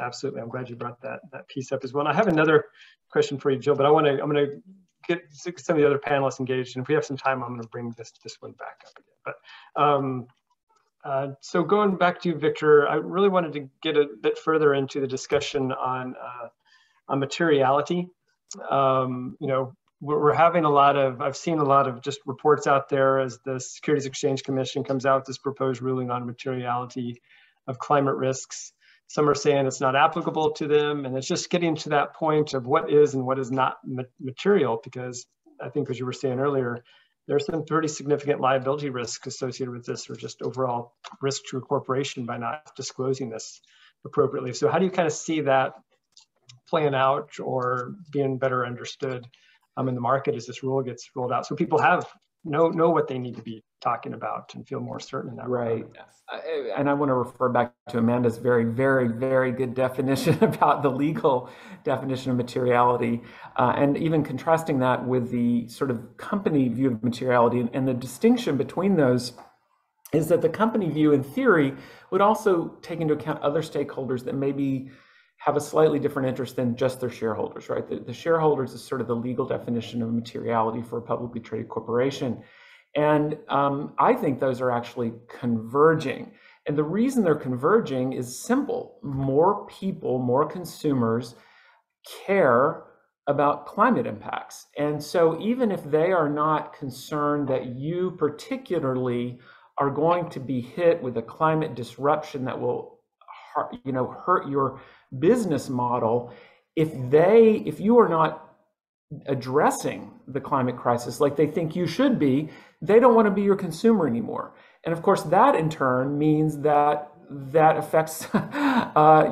absolutely, I'm glad you brought that piece up as well. And I have another question for you, Jill, but I'm going to get some of the other panelists engaged. And if we have some time, I'm going to bring this one back up again. But so going back to you, Victor, I really wanted to get a bit further into the discussion on materiality. You know, we're having I've seen a lot of just reports out there as the Securities Exchange Commission comes out with this proposed ruling on materiality of climate risks. Some are saying it's not applicable to them, and it's just getting to that point of what is and what is not material, because I think, as you were saying earlier, there's some pretty significant liability risk associated with this, or just overall risk to a corporation by not disclosing this appropriately. So how do you kind of see that playing out or being better understood in the market as this rule gets rolled out, so people know what they need to be talking about and feel more certain in that right regard? And I want to refer back to Amanda's very, very, very good definition about the legal definition of materiality, and even contrasting that with the sort of company view of materiality. And the distinction between those is that the company view, in theory, would also take into account other stakeholders that maybe have a slightly different interest than just their shareholders, right? The shareholders is sort of the legal definition of materiality for a publicly traded corporation. And I think those are actually converging. And the reason they're converging is simple. More people, more consumers care about climate impacts. And so even if they are not concerned that you particularly are going to be hit with a climate disruption that will, you know, hurt your business model, if you are not addressing the climate crisis like they think you should be, they don't want to be your consumer anymore. And of course, that in turn means that affects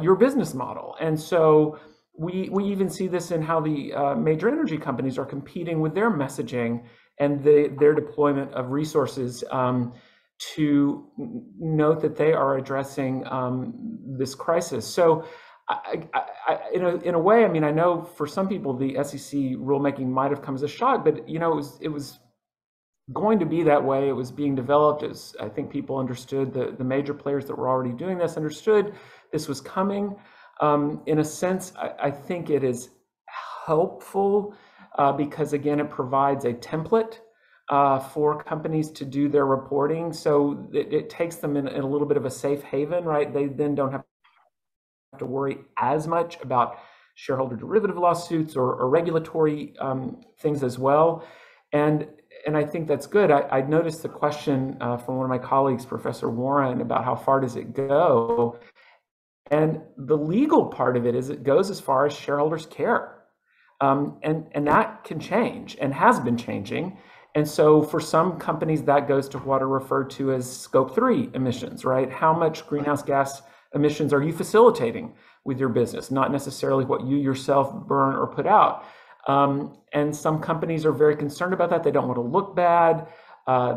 your business model. And so we even see this in how the major energy companies are competing with their messaging and their deployment of resources to note that they are addressing this crisis. So in a way, I mean, I know for some people the SEC rulemaking might have come as a shock, but you know, it was going to be that way. It was being developed as I think people understood, the major players that were already doing this understood this was coming. In a sense, I think it is helpful because again, it provides a template for companies to do their reporting. So it takes them in a little bit of a safe haven, right? They then don't have to worry as much about shareholder derivative lawsuits or regulatory things as well. And I think that's good. I noticed the question from one of my colleagues, Professor Warren, about how far does it go? And the legal part of it is it goes as far as shareholders care. And that can change and has been changing. And so for some companies, that goes to what are referred to as scope 3 emissions, right? How much greenhouse gas emissions are you facilitating with your business? Not necessarily what you yourself burn or put out. And some companies are very concerned about that. They don't want to look bad.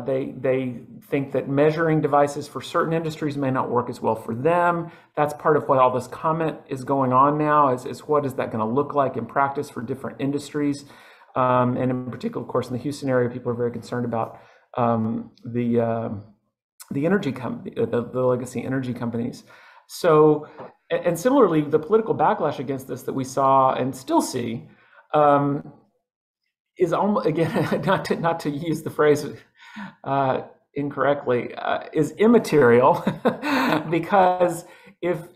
They think that measuring devices for certain industries may not work as well for them. That's part of what all this comment is going on now, is what is that going to look like in practice for different industries? And in particular, of course, in the Houston area, people are very concerned about the legacy energy companies. So, and similarly, the political backlash against this that we saw and still see is almost, again, not to use the phrase incorrectly, is immaterial because if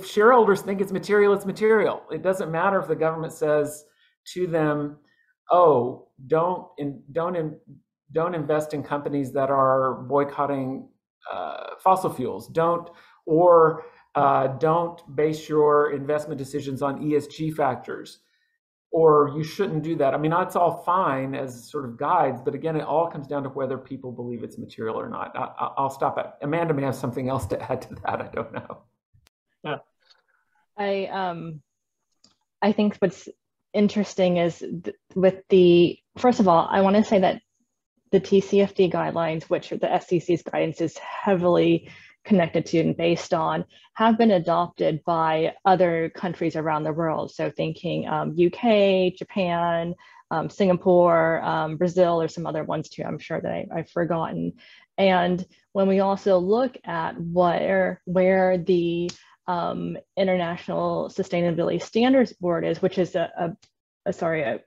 shareholders think it's material, it's material. It doesn't matter if the government says to them, "Oh, don't invest in companies that are boycotting fossil fuels. Don't base your investment decisions on ESG factors." Or you shouldn't do that. I mean, that's all fine as sort of guides, but again, it all comes down to whether people believe it's material or not. I'll stop it. Amanda may have something else to add to that. I don't know. Yeah. I think what's interesting is first of all, I want to say that the TCFD guidelines, which the SEC's guidance is heavily connected to and based on, have been adopted by other countries around the world. So thinking UK, Japan, Singapore, Brazil, or some other ones too, I'm sure that I've forgotten. And when we also look at where the International Sustainability Standards Board is, which is a subset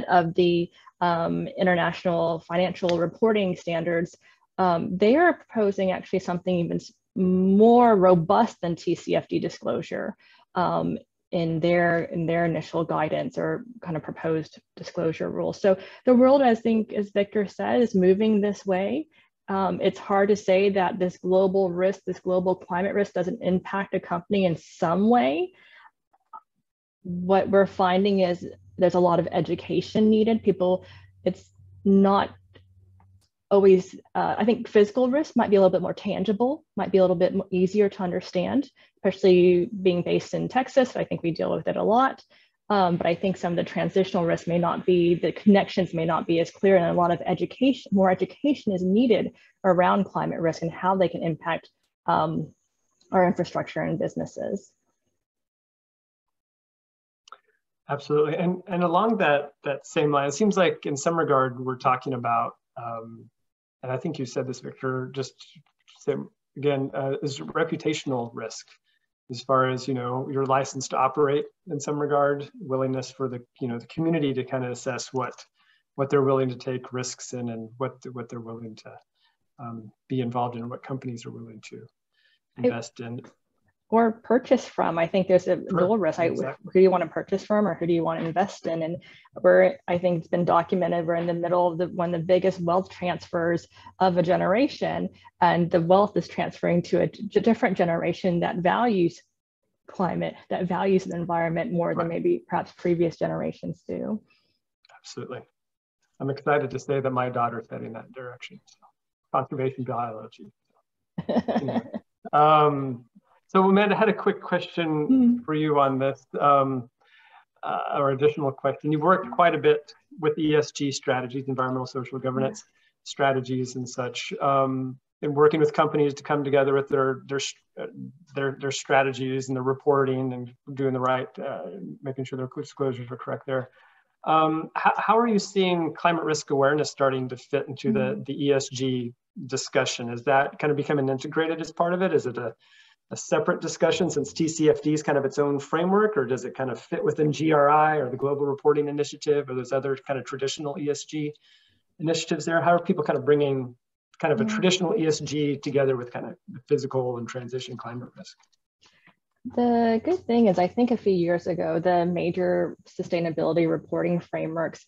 of the International Financial Reporting Standards, they are proposing actually something even more robust than TCFD disclosure in their initial guidance or kind of proposed disclosure rules. So the world, I think, as Victor said, is moving this way. It's hard to say that this global risk, this global climate risk, doesn't impact a company in some way. What we're finding is there's a lot of education needed. It's not always, I think physical risk might be a little bit more tangible, might be a little bit easier to understand, especially being based in Texas. I think we deal with it a lot. But I think some of the transitional risks may not be, the connections may not be as clear, and a lot of education, more education is needed around climate risk and how they can impact our infrastructure and businesses. Absolutely. And along that same line, it seems like in some regard, we're talking about, and I think you said this, Victor, just say again, is reputational risk as far as, your license to operate in some regard, willingness for the community to kind of assess what they're willing to take risks in and what they're willing to be involved in, what companies are willing to invest in. Or purchase from. I think there's a dual risk. Exactly. Who do you want to purchase from, or who do you want to invest in? And I think it's been documented, we're in the middle of one of the biggest wealth transfers of a generation, and the wealth is transferring to a different generation that values climate, that values the environment more than maybe perhaps previous generations do. Absolutely. I'm excited to say that my daughter's heading in that direction. So, conservation biology. So Amanda, I had a quick question for you on this, or additional question. You've worked quite a bit with ESG strategies, environmental social governance strategies and such, and working with companies to come together with their strategies and the reporting and doing the right, making sure their disclosures are correct there. How are you seeing climate risk awareness starting to fit into the ESG discussion? Is that kind of becoming integrated as part of it? Is it a separate discussion since TCFD is kind of its own framework, or does it kind of fit within GRI or the Global Reporting Initiative or those other kind of traditional ESG initiatives there? How are people kind of bringing kind of a traditional ESG together with kind of the physical and transition climate risk? The good thing is, I think a few years ago, the major sustainability reporting frameworks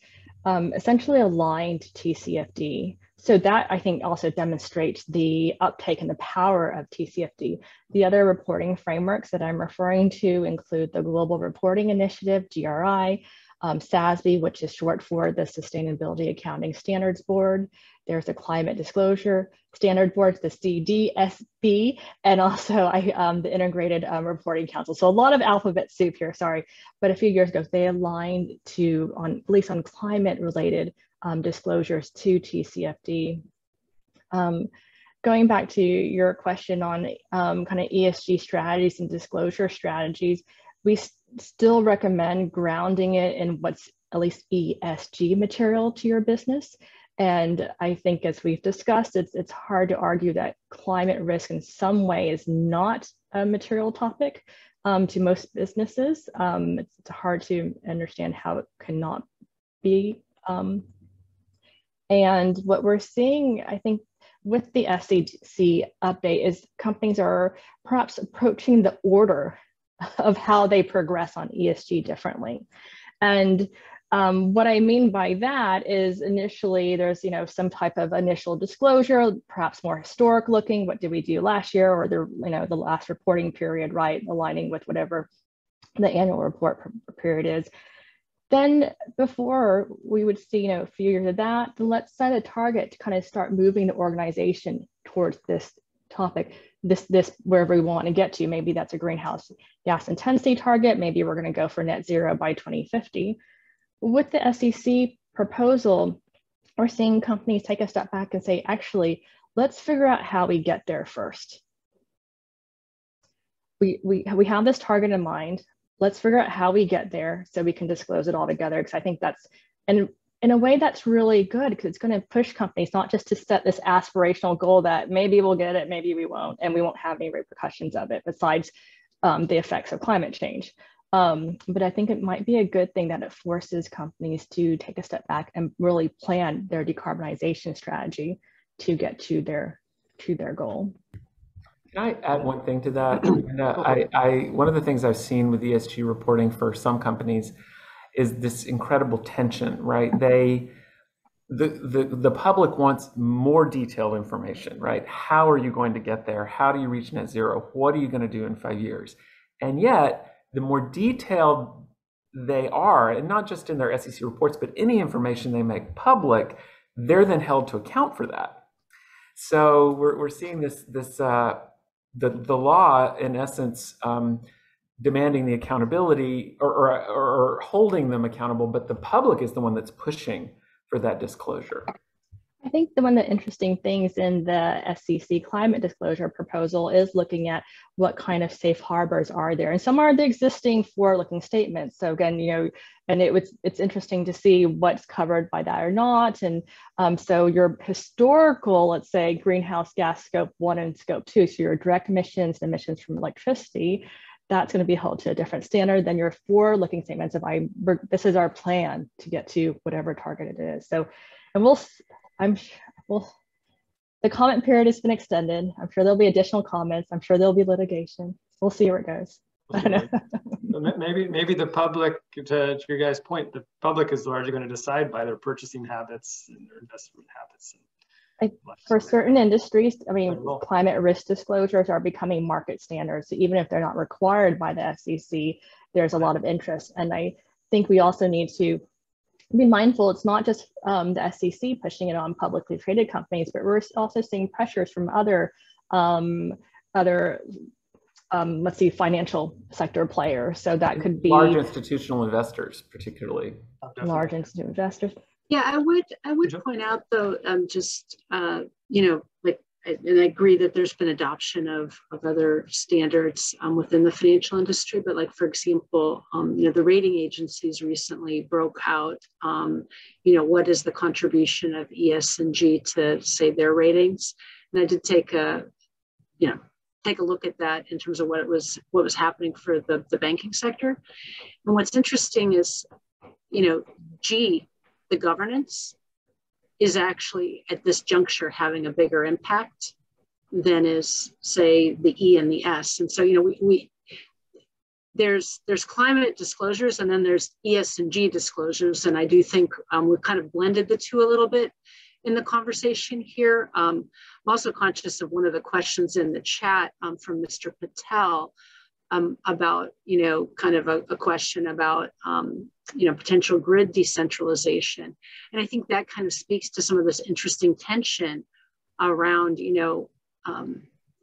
essentially aligned to TCFD. So that I think also demonstrates the uptake and the power of TCFD. The other reporting frameworks that I'm referring to include the Global Reporting Initiative, GRI, SASB, which is short for the Sustainability Accounting Standards Board. There's the Climate Disclosure Standard Board, the CDSB, and also the Integrated Reporting Council. So a lot of alphabet soup here, sorry. But a few years ago, they aligned to, at least on climate-related disclosures to TCFD. Going back to your question on kind of ESG strategies and disclosure strategies, we still recommend grounding it in what's at least ESG material to your business. And I think, as we've discussed, it's hard to argue that climate risk in some way is not a material topic to most businesses. It's hard to understand how it cannot be. And what we're seeing, I think, with the SEC update is companies are perhaps approaching the order of how they progress on ESG differently. And what I mean by that is initially there's some type of initial disclosure, perhaps more historic looking, what did we do last year, or the last reporting period, right, aligning with whatever the annual report period is. Then before we would see a few years of that, then let's set a target to kind of start moving the organization towards this topic, this wherever we want to get to. Maybe that's a greenhouse gas intensity target. Maybe we're going to go for net zero by 2050. With the SEC proposal, we're seeing companies take a step back and say, actually, let's figure out how we get there first. We have this target in mind. Let's figure out how we get there so we can disclose it all together. Because I think that's, and in a way that's really good, because it's going to push companies not just to set this aspirational goal that maybe we'll get it, maybe we won't, and we won't have any repercussions of it besides the effects of climate change. But I think it might be a good thing that it forces companies to take a step back and really plan their decarbonization strategy to get to their goal. Can I add one thing to that? One of the things I've seen with ESG reporting for some companies is this incredible tension, right? The public wants more detailed information, right? How are you going to get there? How do you reach net zero? What are you going to do in 5 years? And yet, the more detailed they are, and not just in their SEC reports, but any information they make public, they're then held to account for that. So we're seeing the law, in essence, demanding the accountability or holding them accountable, but the public is the one that's pushing for that disclosure. I think one of the interesting things in the SEC climate disclosure proposal is looking at what kind of safe harbors are there. And some are the existing forward-looking statements. So again, and it's interesting to see what's covered by that or not. And so your historical, let's say, greenhouse gas scope 1 and scope 2, so your direct emissions and emissions from electricity, that's going to be held to a different standard than your forward-looking statements of this is our plan to get to whatever target it is. So, and the comment period has been extended. I'm sure there'll be additional comments. I'm sure there'll be litigation. We'll see where it goes. Maybe the public, to your guys' point, the public is largely going to decide by their purchasing habits and their investment habits. For certain industries, I mean, climate risk disclosures are becoming market standards. So even if they're not required by the SEC, there's a lot of interest. And I think we also need to be mindful, it's not just the SEC pushing it on publicly traded companies, but we're also seeing pressures from other let's see, financial sector players. So that could be large institutional investors, particularly. Large institutional investors. Yeah, I would point out though, and I agree that there's been adoption of other standards within the financial industry, but like, for example, the rating agencies recently broke out, what is the contribution of ES&G to, say, their ratings. And I did take a look at that in terms of what was happening for the banking sector. And what's interesting is, G, the governance, is actually at this juncture having a bigger impact than is, say, the E and the S. And so, there's climate disclosures, and then there's ESG disclosures. And I do think we've kind of blended the two a little bit in the conversation here. I'm also conscious of one of the questions in the chat from Mr. Patel about, kind of a question about, potential grid decentralization. And I think that kind of speaks to some of this interesting tension around,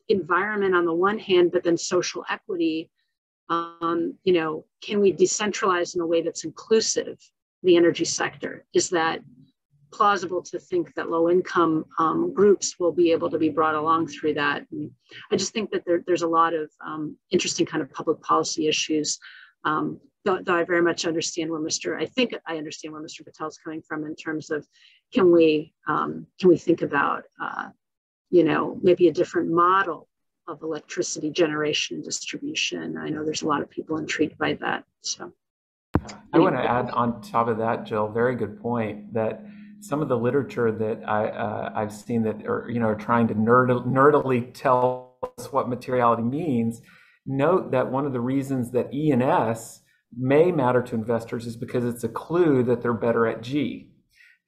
environment on the one hand, but then social equity. Can we decentralize in a way that's inclusive, the energy sector? Is that plausible to think that low-income groups will be able to be brought along through that? And I just think that there's a lot of interesting kind of public policy issues. Though I very much understand where I understand where Mr. Patel's coming from in terms of can we think about maybe a different model of electricity generation and distribution. I know there's a lot of people intrigued by that. So I want to add on top of that, Jill, very good point, that some of the literature that I've seen that are trying to nerdily tell us what materiality means, note that one of the reasons that E and S may matter to investors is because it's a clue that they're better at G.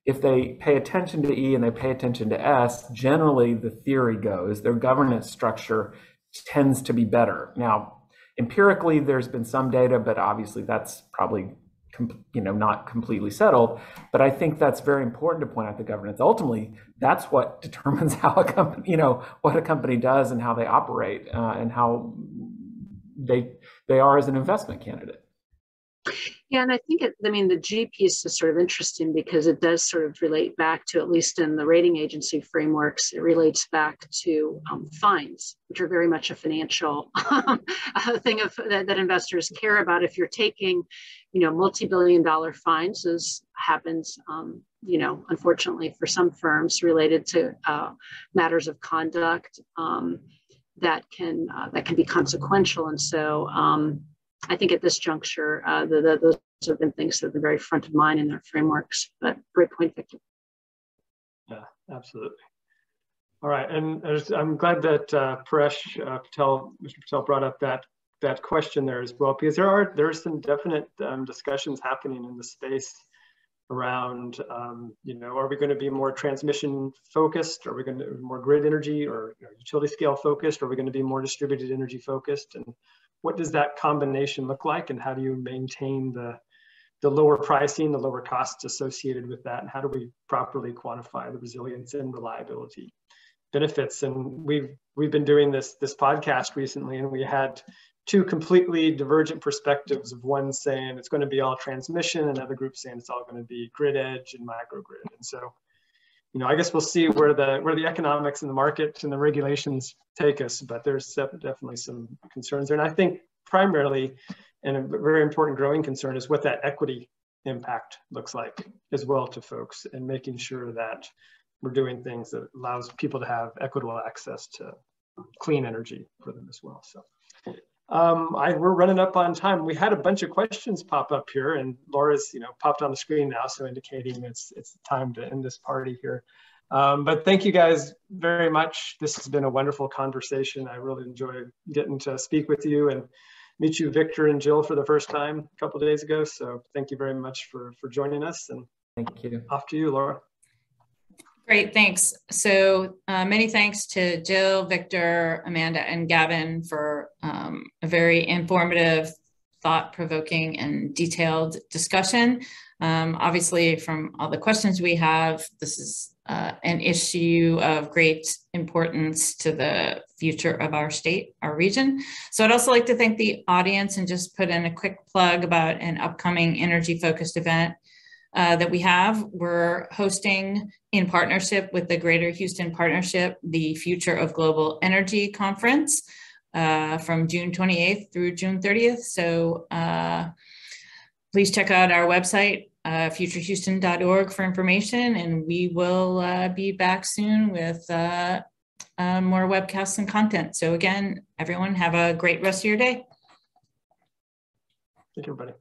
If they pay attention to E and they pay attention to S, generally the theory goes their governance structure tends to be better. Now, empirically, there's been some data, but obviously that's probably not completely settled. But I think that's very important to point out the governance. Ultimately, that's what determines how a company, what a company does and how they operate and how they are as an investment candidate. Yeah, and I think the G piece is sort of interesting because it does sort of relate back to, at least in the rating agency frameworks, it relates back to fines, which are very much a financial thing that investors care about. If you're taking, multi-billion-dollar fines, as happens, unfortunately for some firms related to matters of conduct, that can be consequential, and so. I think at this juncture, those have been things that have been very front of mind in their frameworks, but great point, Victor. Yeah, absolutely. All right, and I'm glad that Mr. Patel brought up that question there as well, because there are some definite discussions happening in the space around, are we going to be more transmission focused? Are we going to be more grid energy or utility scale focused? Are we going to be more distributed energy focused? And what does that combination look like? And how do you maintain the lower pricing, the lower costs associated with that? And how do we properly quantify the resilience and reliability benefits? And we've been doing this podcast recently, and we had two completely divergent perspectives of one saying it's going to be all transmission, and another group saying it's all going to be grid edge and microgrid. And so, I guess we'll see where the economics and the market and the regulations take us, but there's definitely some concerns there. And I think primarily, and a very important growing concern, is what that equity impact looks like as well to folks, and making sure that we're doing things that allows people to have equitable access to clean energy for them as well. So we're running up on time. We had a bunch of questions pop up here, and Laura's popped on the screen now, so indicating it's time to end this party here. But thank you guys very much. This has been a wonderful conversation. I really enjoyed getting to speak with you and meet you, Victor and Jill, for the first time a couple of days ago. So thank you very much for joining us. And thank you. Off to you, Laura. Great, thanks. So many thanks to Jill, Victor, Amanda, and Gavin for a very informative, thought-provoking, and detailed discussion. Obviously, from all the questions we have, this is an issue of great importance to the future of our state, our region. So I'd also like to thank the audience and just put in a quick plug about an upcoming energy-focused event that we have. We're hosting, in partnership with the Greater Houston Partnership, the Future of Global Energy Conference from June 28th through June 30th. So please check out our website, futurehouston.org, for information, and we will be back soon with more webcasts and content. So again, everyone, have a great rest of your day. Thank you, everybody.